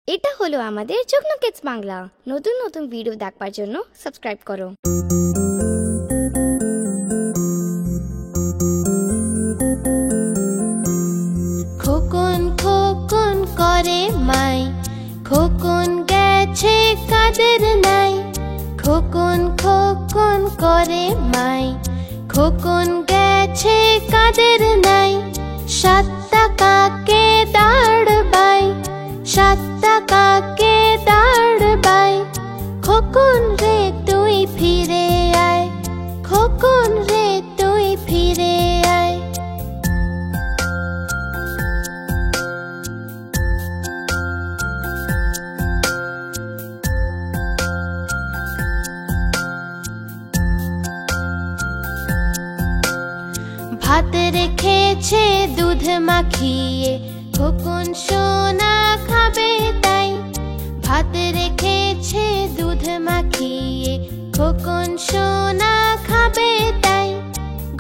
এটা হলো আমাদের যুগ্ন কিডস বাংলা। নতুন নতুন ভিডিও দেখবার জন্য সাবস্ক্রাইব করো। খোকন খোকন করে মাই, খোকন গেছে কাদের নাই। খোকন খোকন করে মাই, খোকন গেছে কাদের নাই। 7 টাকাকে দাঁড়বাই, 7 টাকাকে দাঁড়বাই। খোকন রে তুই ফিরে আয়, খোকন রে তুই ফিরে আয়। ভাত রেখেছে দুধ মাখিয়ে, খোকন সোনা খাবে তাই। ভাত রেখেছে দুধ মাখিয়ে, খোকন সোনা খাবে তাই।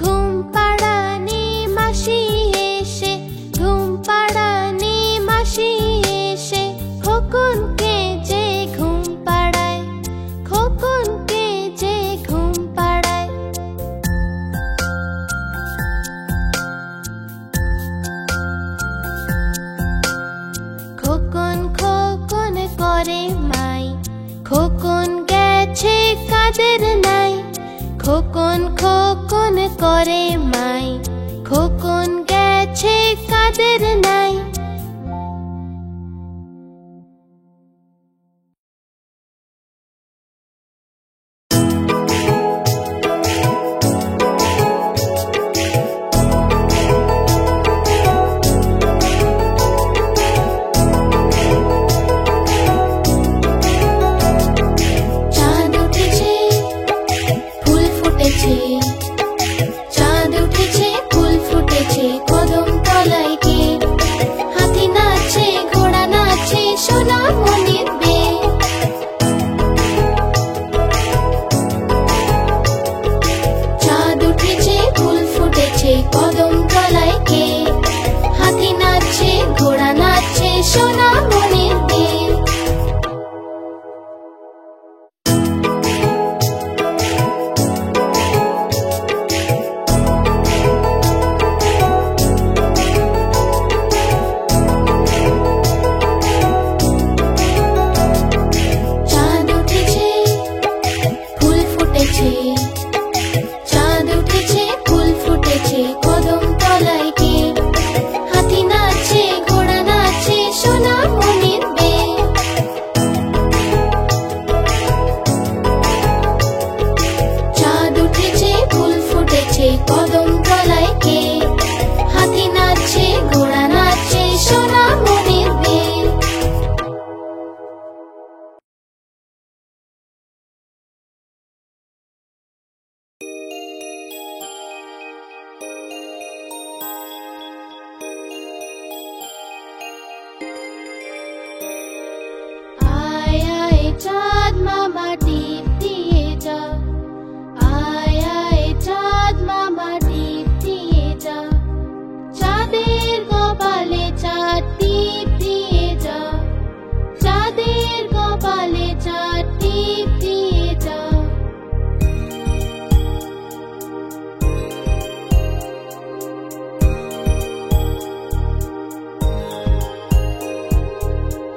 ঘুম পাড়ানি মাসি এসে, ঘুম পাড়ানি মাসি এসে, খোকনকে যে ঘুম পাড়ায়, খোকনকে যে ঘুম পাড়ায়। খোকন খোকন করে মাই, খোকন গেছে কাদের নাই। খোকন খোকন করে মাই, খোকন গেছে কাদের নাই। চাঁদ উঠেছে, ফুল ফুটেছে, চাঁদ উঠেছে, ফুল ফুটেছে, কদম তলায় কে? হাতি নাচছে, ঘোড়া নাচছে, সোনামণির মেয়ে। চাঁদ উঠেছে, ফুল ফুটেছে, কদম তলায় কে? হাতি নাচছে, ঘোড়া নাচছে, সোনামণির মেয়ে। চাঁদ উঠেছে, ফুল ফুটেছে, চাঁদ উঠেছে, ফুল ফুটেছে, কদম তলায় কে? হাতি নাচছে, ঘোড়া নাচছে, সোনামণির মেয়ে। চাঁদ উঠেছে, ফুল ফুটেছে, কদম তলায় কে? হাতি নাচছে, ঘোড়া নাচছে, সোনামণির মেয়ে। আয় আয় চাঁদ মামা টিপ দিয়ে যা, আয় আয় চাঁদ মামা টিপ দিয়ে যা। চাঁদের কপালে চাঁদ টিপ দিয়ে যা, চাঁদের কপালে চাঁদ টিপ দিয়ে যা।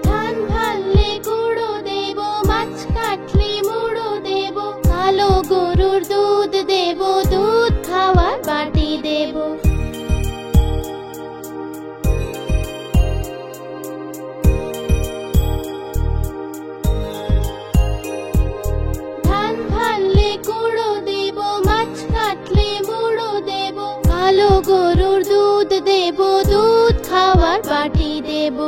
ধান ভাললে গুঁড়ো দেব, মাছ কাটলে মুড়ো দেব, কালো গরুর দুধ দেব, দুধ খাওয়ার বাটি দেব। ধান ভাললে গুঁড়ো দেব, মাছ কাটলে মুড়ো দেব, কালো গরুর দুধ দেব, দুধ খাওয়ার বাটি দেব।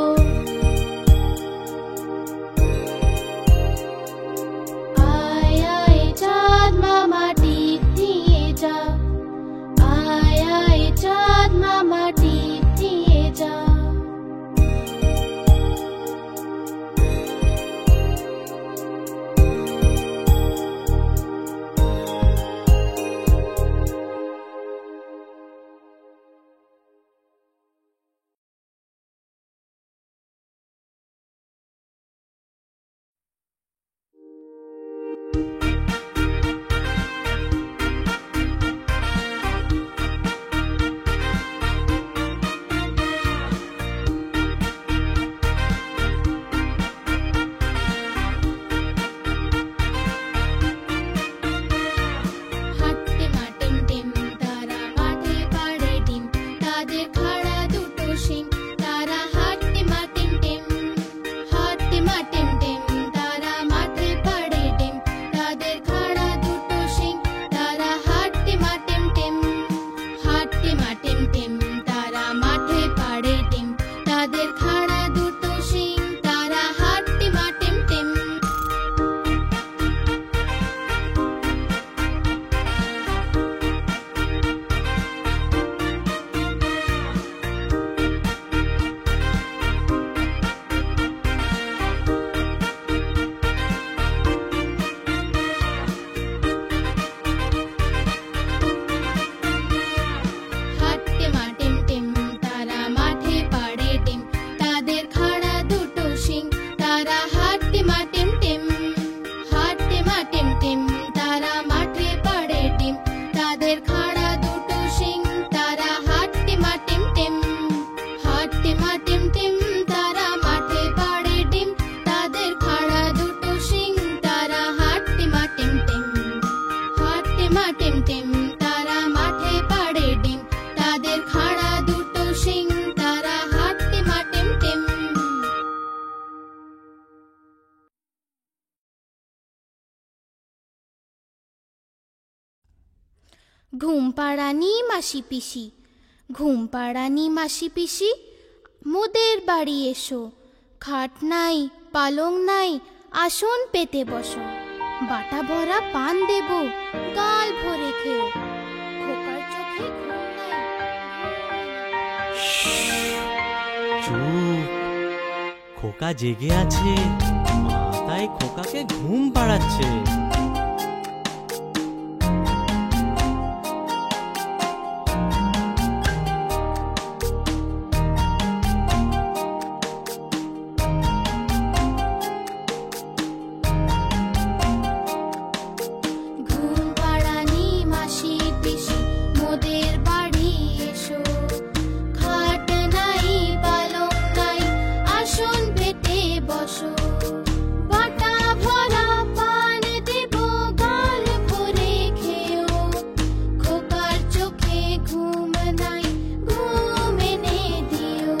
মা টিম টিম, তারা মাঠে পাড়ে ডিম, তাদের খাড়া দুটো শিং, তারা হাট্টি মা টিম টিম, হাট্টি মা টিম টিম, তারা মাঠে পাড়ে ডিম, তাদের খাড়া দুটো শিং, তারা হাট্টি মা টিম টিম। হাট্টি মা টিম টিম, তারা মাঠে পাড়ে ডিম, তাদের খাড়া দুটো শিং, তারা হাট্টি মা টিম টিম, হাট্টি মা টিম টিম, তারা মাঠে পাড়ে ডিম, তাদের খাড়া দুটো শিং, তারা হাট্টি মা টিম টিম, হাট্টি মা টিম টিম, তারা মাঠে পাড়ে ডিম, তাদের খাড়া দুটো শিং, তারা হাট্টি মা টিম টিম, হাট্টি মা টিম টিম, তারা মাঠে পাড়ে ডিম, তাদের খাড়া দুটো শিং, তারা হাট্টি মা টিম টিম। ঘুম পাড়ানি মাসি পিসি, ঘুম পাড়ানি মাসি পিসি, মোদের বাড়ি এসো, খাট নাই পালং নাই, আসন পেতে বসো, বাটা ভরা পান দেব, গাল ভরে খেও, খোকার চোখে ঘুম নাই। চুপ, খোকা জেগে আছে, মা তাই খোকাকে ঘুম পাড়াচ্ছে। ঘুম পাড়ানি মাসি পিসি, মোদের বাড়ি এসো, খাট নাই পালং নাই, আসন পেতে বসো, বাটা ভরা পান দেব, গাল ভরে খেও, খোকার চোখে ঘুম নাই, ঘুম এনে দিও।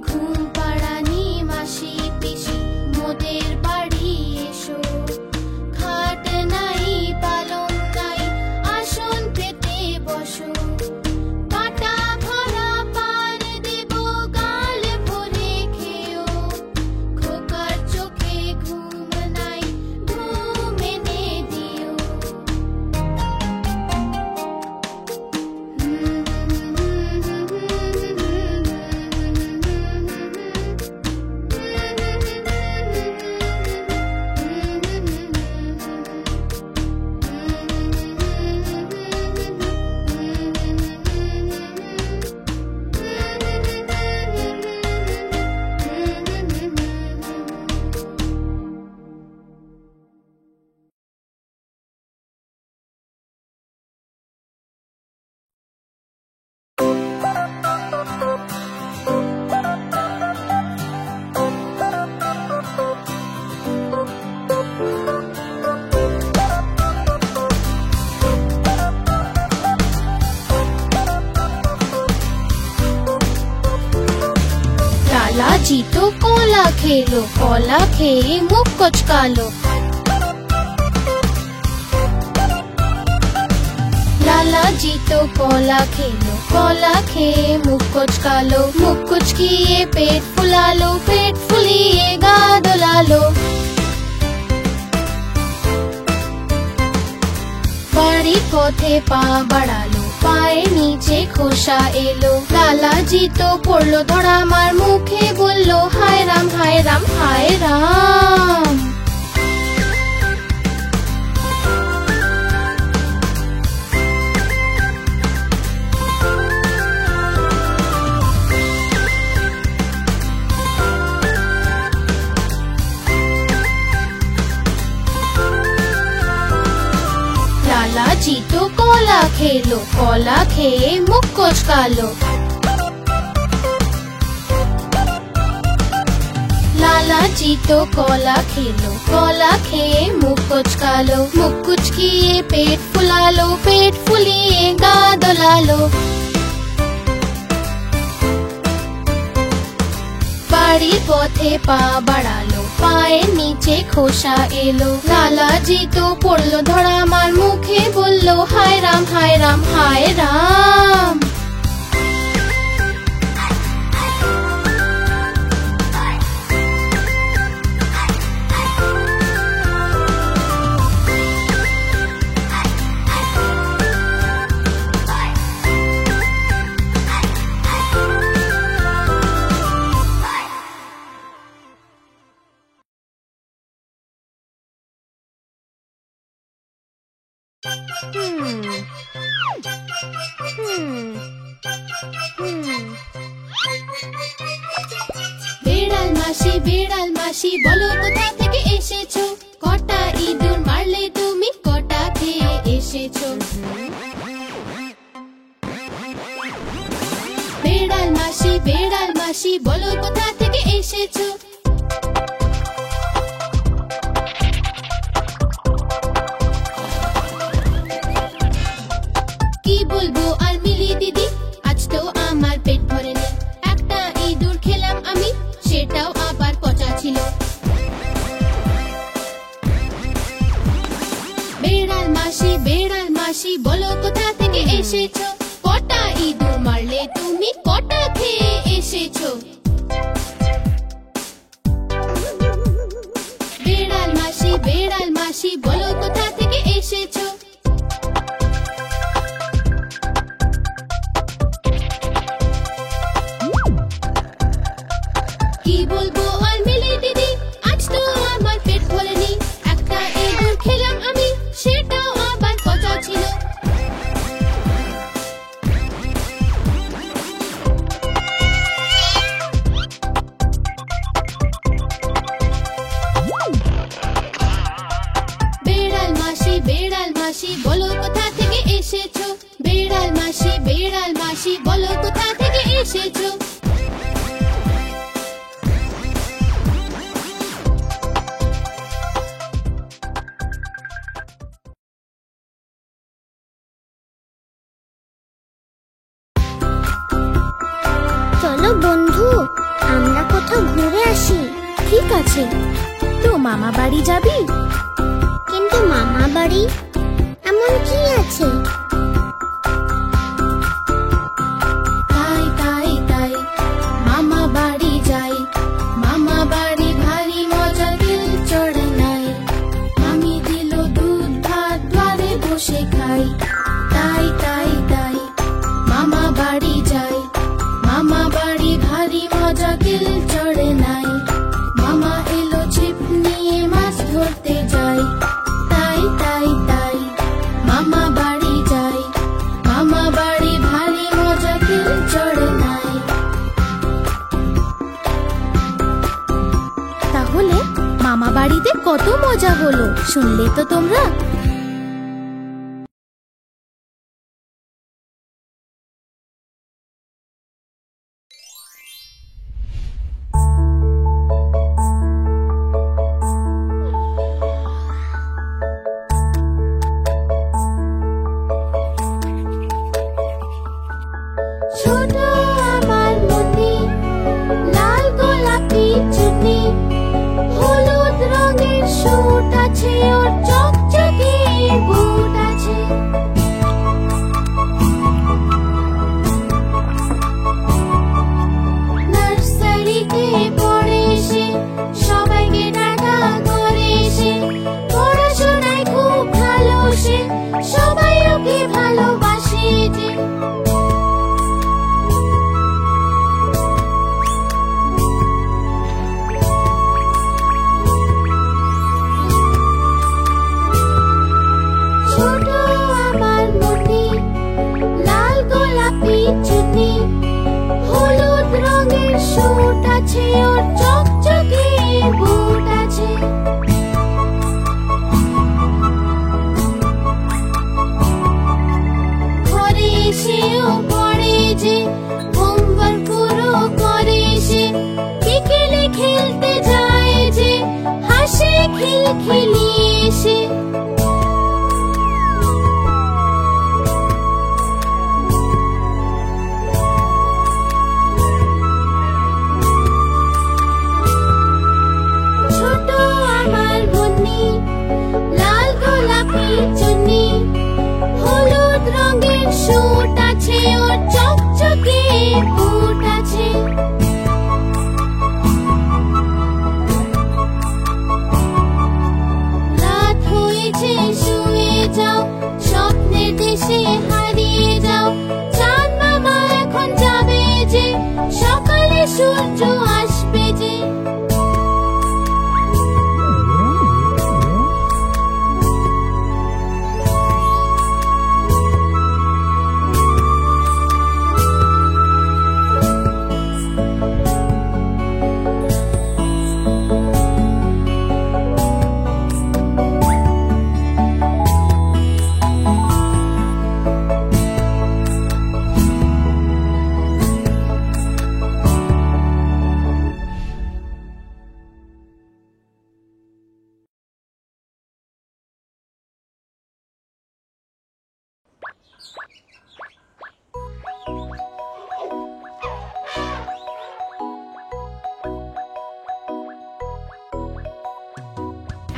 ঘুম পাড়ানি মাসি পিসি, মোদের বাড়ি এসো, খাট নাই পালং নাই, আসন পেতে বসো, বাটা ভরা পান দেব, গাল ভরে খেও, খোকার চোখে ঘুম নাই, ঘুম এনে দিও। लालाजी तो कोला खेलो, कोला खेए मुख कुचकालो, लालाजी तो कोला खेलो, कोला खेए मुख कुचकालो, मुख कुचकिए पेट फुला लो, पेट फुलिएगा दुला लो। বাড়ি পথে পা বাড়ালো, পায়ের নিচে খোসা এলো, লালাজি তো পড়লো ধরা, আমার মুখে বললো হায় রাম হায় রাম হায় রাম। লালাজি তো কলা খেলো, কলা খেয়ে মুখ কোচকালো। লালাজি তো কলা খেলো, কলা খেয়ে মুখ কোচকালো। মুখ কুচকিয়ে পেট ফুলালো, পেট ফুলিয়ে গা দোলালো। বাড়ির পথে পা বাড়ালো, পায়ের নিচে খোসা এলো। লালাজি তো পড়লো ধরা, মার মুখে বললো হায় রাম হায় রাম হায় রাম। বেড়াল মাসি, বেড়াল মাসি, বলো কোথা থেকে এসেছো? কটা ইঁদুর মারলে তুমি, কটা খেয়ে এসেছো? বেড়াল মাসি, বেড়াল মাসি, বলো কোথা থেকে এসেছো? কি বলবো আর মিলি দিদি, আজ তো আমার পেট ভরেনি। একটা ইঁদুর খেলাম আমি, সেটাও আবার পচা ছিল। বেড়াল মাসি, বেড়াল মাসি, বলো কোথা থেকে এসেছো? কটা ইঁদুর মারলে তুমি, কটা খেয়ে এসেছো? বেড়াল মাসি, বেড়াল মাসি, বলো কোথা থেকে এসেছো? কি বলবো আর মিলি দিদি, আজ তো আমার পেট ভরেনি। একটা ইঁদুর খেলাম আমি, সেটাও আবার পচা ছিল। বেড়াল মাসি, বেড়াল মাসি, বলো কোথা থেকে এসেছো? বেড়াল মাসি, বেড়াল মাসি, বলো কোথা থেকে এসেছো? চলো বন্ধু, আমরা কোথাও ঘুরে আসি। ঠিক আছে, তো মামা বাড়ি যাবি? কিন্তু মামা বাড়ি এমন কি আছে? তাই তাই তাই মামা বাড়ি যাই। মামা বাড়ি ভারী মজা, দিল চড়ে নাই। আমি দিল দুধ ভাত, দ্বারে বসে খাই। তাই তাই তাই মামা বাড়ি যাই। মামা বাড়ি ভারী মজা, দিল চড়ে নাই। মামা এলো ছিপ নিয়ে, মাছ ধরতে যাই। তাই তাই তাই মামা বাড়ি যাই। মামা বাড়ি ভারী মজা, দিল চড়ে নাই। তাহলে মামা বাড়িতে কত মজা হলো, শুনলে তো তোমরা? ছোট আমার মতি, লাল গোলাপি চুনি, হলুদ রঙের সুট আছে, ওর চকচকে বুট আছে। নার্সারিতে পড়ে সে, সবাইকে টাটা করে সে। পড়াশোনায় খুব ভালো সে, সবাই ওকে ভালোবাসে যে। ছোট আমার মতি, লাল গোলাপি চুনি, হলুদ রঙের সুট আছে, ওর চকচকে বুট আছে। সোফায় শুয়ে যাও, স্বপ্নের দেশে হারিয়ে যাও। চাঁদ মামা এখন যাবে যে, সকালে সূর্য আসবে যে।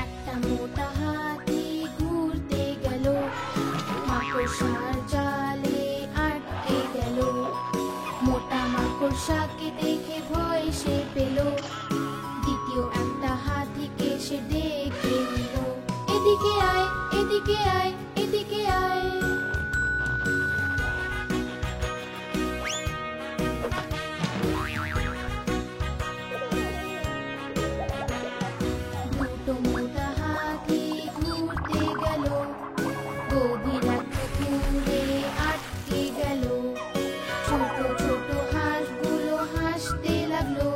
একটা মোটা হাতি ঘুরতে গেল, মাকড়সার জালে আটকে গেল। মোটা মাকড়সাকে দেখে ভয় সে পেল, দ্বিতীয় একটা হাতিকে সে ডেকে নিল। এদিকে আয়, এদিকে আয়, এদিকে আয়। দুটো মোটা হাতি ঘুরতে গেল, গভীর এক পুকুরে আটকে গেল। ছোট ছোট হাঁসগুলো হাসতে লাগলো,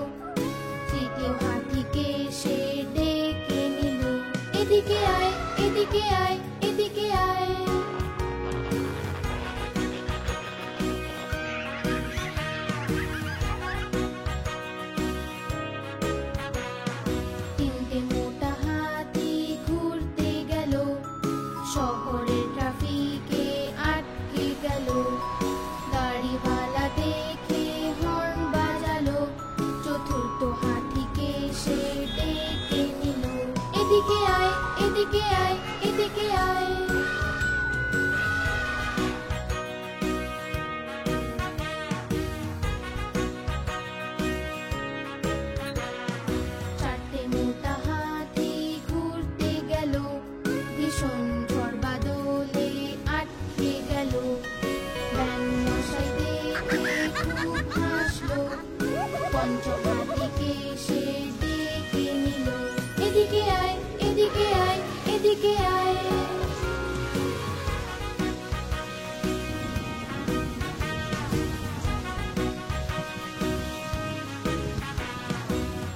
তৃতীয় হাতিকে সে ডেকে নিল। এদিকে আয়, এদিকে আয়, এদিকে আয়। তিনটে মোটা হাতি ঘুরতে গেল, শহরের ট্রাফিকে আটকে গেল। গাড়িওয়ালা দেখে হর্ন বাজালো, চতুর্থ হাতিকে সে ডেকে নিল। এদিকে আয়, এদিকে আয়, এদিকে আয়। চারটে মোটা হাতি ঘুরতে গেল, ভীষণ ঝড় বাদলে আটকে গেল। ব্যাঙ মশাই দেখে খুব হাসলো, পঞ্চম হাতিকে সে ডেকে নিল। এদিকে আয়, এদিকে আয়, এদিকে আয়।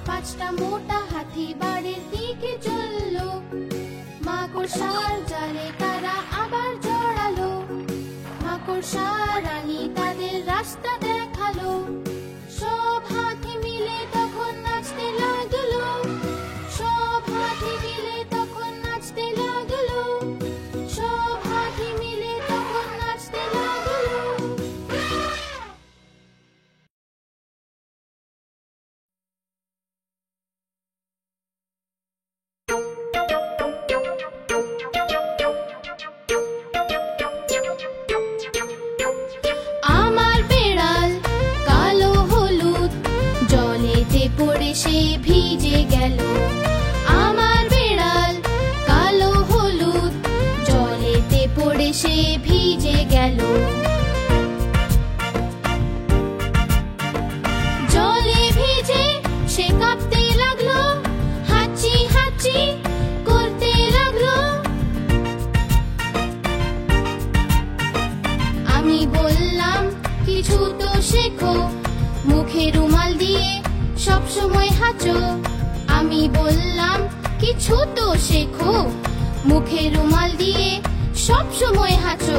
পাঁচটা মোটা হাতি বাড়ির দিকে চললো, মাকড়সার জালে তারা আবার জড়ালো। মাকড়সা রানী তাদের রাস্তা দেখালো, সব হাতি মিলে তখন নাচতে লাগলো। সব হাতি মিলে তখন নাচতে লাগলো। সব হাতি মিলে তখন নাচতে লাগলো। আমার বেড়াল কালো হলুদ, জলেতে পড়ে সে ভিজে গেল। আমার বেড়াল কালো হলুদ, জলেতে পড়ে সে ভিজে গেল। জলে ভিজে সে কাঁপতে লাগলো, হাঁচি হাঁচি করতে লাগলো। আমি বললাম কিছু তো শেখো, মুখে রুমাল দিয়ে সব সময় হাঁচো। আমি বললাম কিছু তো শেখো, মুখে রুমাল দিয়ে সব সময় হাঁচো।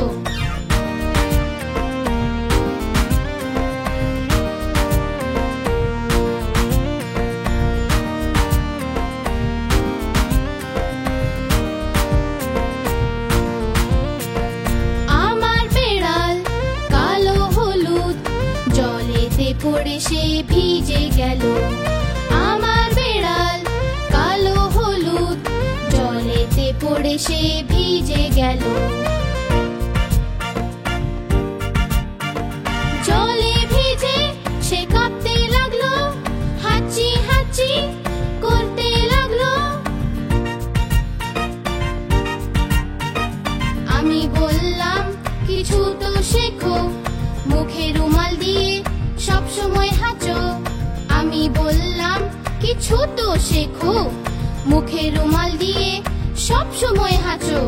আমার বেড়াল কালো হলুদ, জলেতে পড়ে সে ভিজে গেল। আমার বেড়াল কালো হলুদ, জলেতে পড়ে সে ভিজে গেল। জলে ভিজে সে কাঁপতে লাগলো, হাঁচি হাঁচি করতে লাগলো। আমি বললাম কিছু তো শেখো, মুখে রুমাল দিয়ে সব সময় হাঁচো। আমি বললাম কিছু তো শেখো, মুখে রুমাল দিয়ে সব সময় হাঁচো।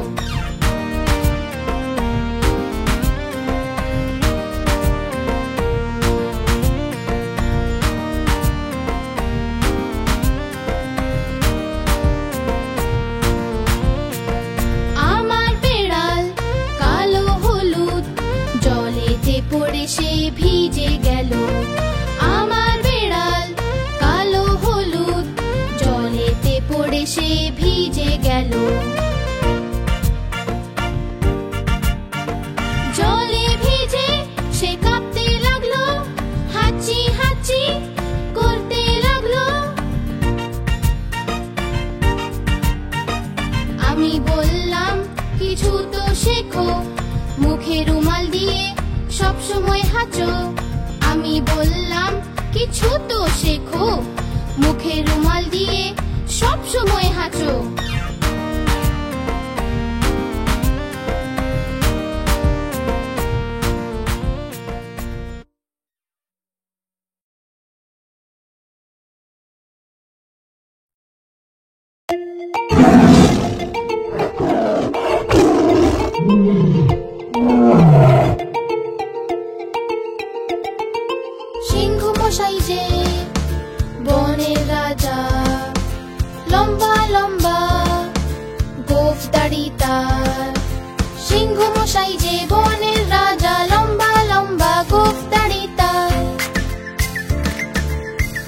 আমার বেড়াল কালো হলুদ, জলেতে পড়ে সে ভিজে গেল। আমার বেড়াল কালো হলুদ, জলেতে পড়ে সে ভিজে গেল। জলে ভিজে সে কাঁপতে লাগলো, হাঁচি হাঁচি করতে লাগলো। আমি বললাম কিছু তো শেখো, মুখে রুমাল দিয়ে সব সময় হাঁচো। আমি বললাম কিছু তো শেখো, মুখে রুমাল দিয়ে সব সময় হাঁচো। সিংহ মশাই যে বনের রাজা, লম্বা লম্বা গোঁফ দাড়ি তার। সিংহ মশাই যে বনের রাজা, লম্বা লম্বা গোঁফ দাড়ি তার।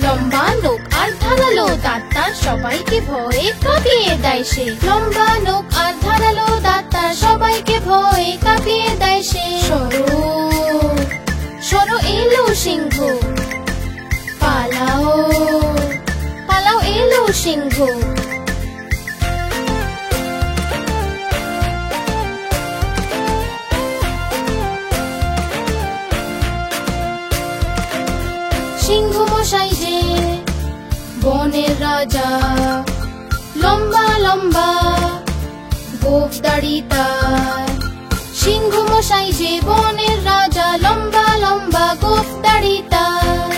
লম্বা নখ আর ধারালো দাঁত তার, সবাইকে ভয়ে কাঁপিয়ে দেয় সে। লম্বা নখ আর ধারালো দাঁত তার, সবাইকে ভয়ে কাঁপিয়ে দেয় সে। সরো সরো এলো সিংহ, পালাও পালাও এলো সিংহ। সিংহ মশাই যে বনের রাজা, লম্বা লম্বা গোঁফ দাড়ি তার। সিংহ মশাই যে বনের রাজা, লম্বা লম্বা গোঁফ দাড়ি তার।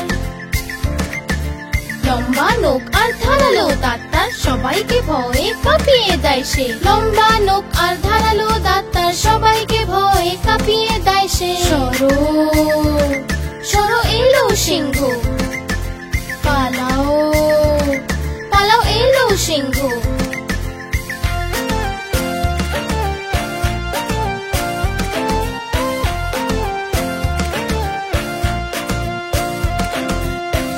লম্বা নখ আর ধারালো দাঁত তার, সবাইকে ভয়ে কাঁপিয়ে দেয় সে। লম্বা নখ আর ধারালো দাঁত তার, সবাইকে ভয়ে কাঁপিয়ে দেয় সে। সরো সরো এলো সিংহ, পালাও পালাও এলো সিংহ।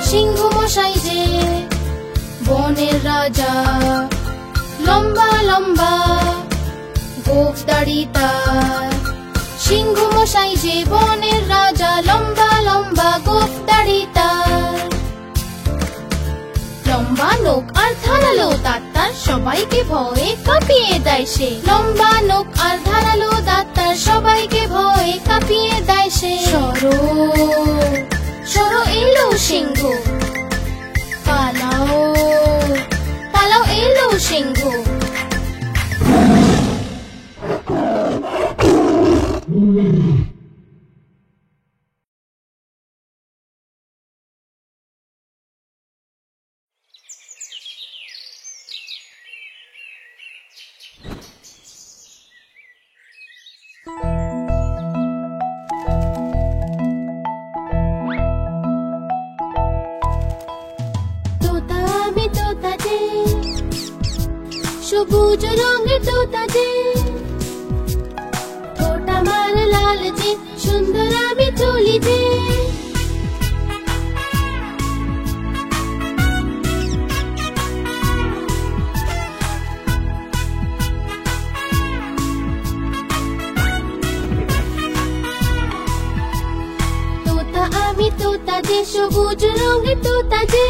সিংহ মশাই যে বনের রাজা, লম্বা লম্বা গোঁফ দাড়ি তার। সিংহ মশাই যে বনের রাজা, লম্বা লম্বা গোঁফ দাড়ি তার। লম্বা নখ আর ধারালো দাঁত তার, সবাইকে ভয়ে কাঁপিয়ে দেয় সে। লম্বা নখ আর ধারালো দাঁত তার, সবাইকে ভয়ে কাঁপিয়ে দেয় সে। সরো সরো এলো সিংহ, পালাও পালাও এলো সিংহ। তোতা আমি তোতা যে, সবুজ রঙের তোতা যে। ঠোঁট আমার লাল যে, সুন্দর আমি চলি যে। তোতা আমি তোতা যে, সবুজ রঙের তোতা যে।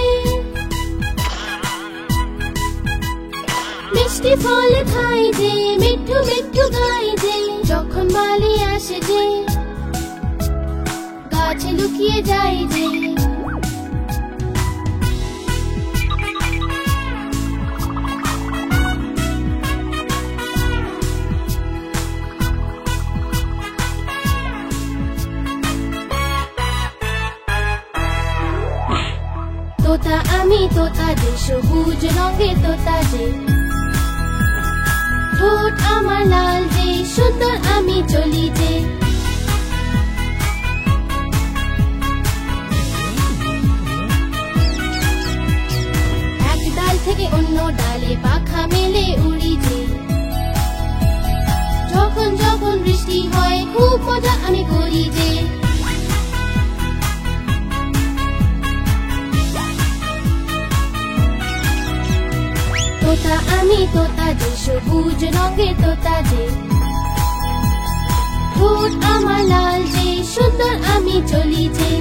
মিষ্টি ফল খাই যে, মিঠু মিঠু গাই যে। যখন বালি আসে যে, গাছে লুকিয়ে যাই যে। যে সবুজ রঙের তোতা যে ঠোঁট আমার লাল যে সুন্দর আমি চলি যে এক ডাল থেকে অন্য ডালে পাখা মেলে উড়ি যে যখন যখন বৃষ্টি হয় খুব মজা আমি করি যে তোতা আমি তোতা যে সবুজ রঙের তোতা যে ঠোঁট আমার লাল যে সুন্দর আমি চলি যে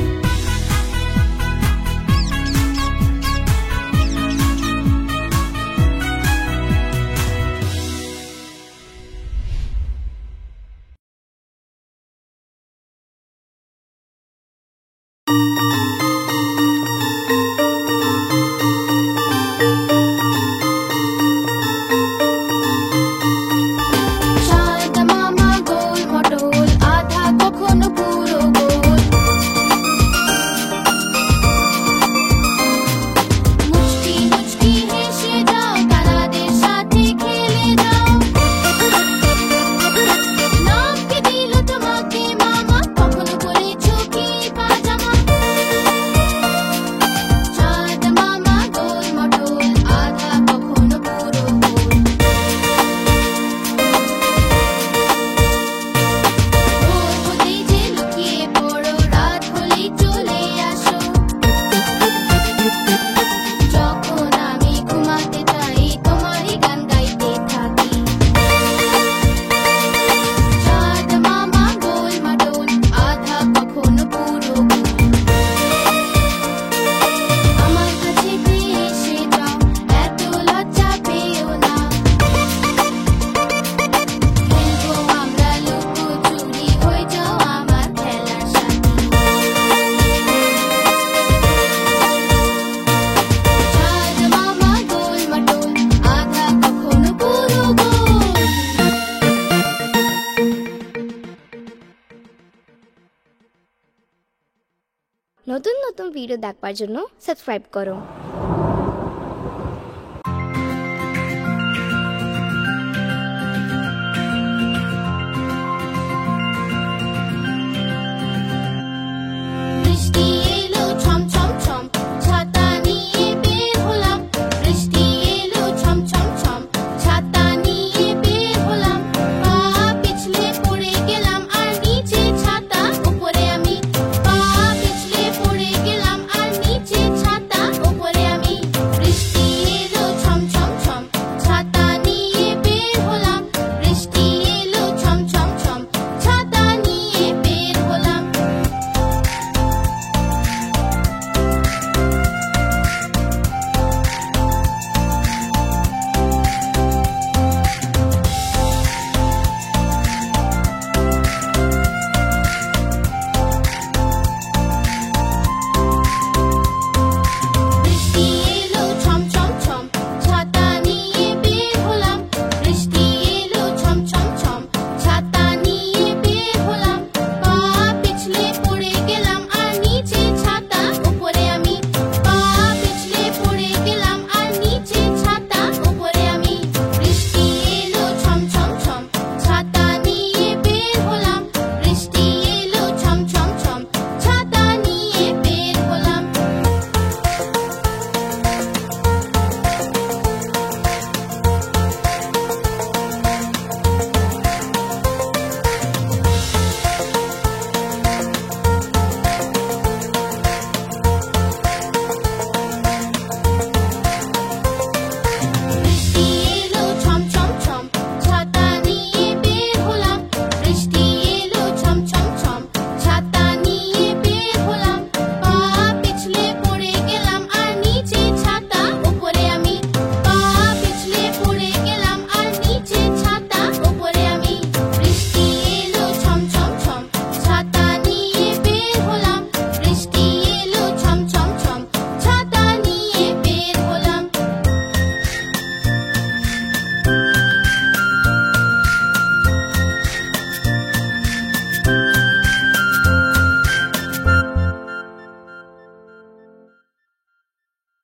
নতুন নতুন ভিডিও দেখবার জন্য সাবস্ক্রাইব করো।